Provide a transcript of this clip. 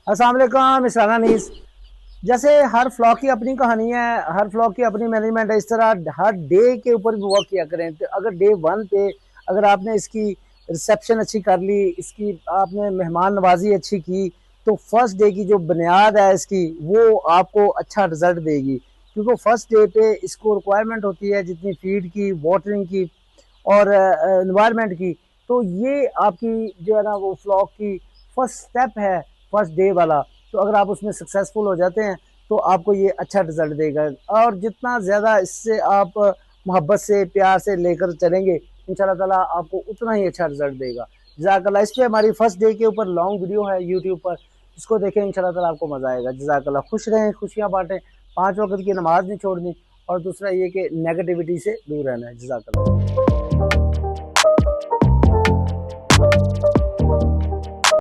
अस्सलाम वालेकुम मिस्राना नीस। जैसे हर फ्लॉक की अपनी कहानी है, हर फ्लॉक की अपनी मैनेजमेंट है। इस तरह हर डे के ऊपर भी वर्क किया करें। तो अगर डे वन पे अगर आपने इसकी रिसेप्शन अच्छी कर ली, इसकी आपने मेहमान नवाजी अच्छी की, तो फर्स्ट डे की जो बुनियाद है इसकी, वो आपको अच्छा रिजल्ट देगी। क्योंकि फर्स्ट डे पे इसको रिक्वायरमेंट होती है जितनी फीड की, वाटरिंग की और इन्वायरमेंट की। तो ये आपकी जो है ना वो फ्लॉक की फर्स्ट स्टेप है, फर्स्ट डे वाला। तो अगर आप उसमें सक्सेसफुल हो जाते हैं तो आपको ये अच्छा रिजल्ट देगा। और जितना ज़्यादा इससे आप मोहब्बत से प्यार से लेकर चलेंगे, इंशाल्लाह ताला आपको उतना ही अच्छा रिजल्ट देगा। जज़ाकल्लाह। इस पर हमारी फर्स्ट डे के ऊपर लॉन्ग वीडियो है यूट्यूब पर, इसको देखें, इंशाल्लाह ताला आपको मज़ा आएगा। जज़ाकल्लाह। खुश रहें, खुशियाँ बांटें, 5 वक्त की नमाज नहीं छोड़नी, और दूसरा ये कि नेगेटिविटी से दूर रहना है। जज़ाकल्लाह।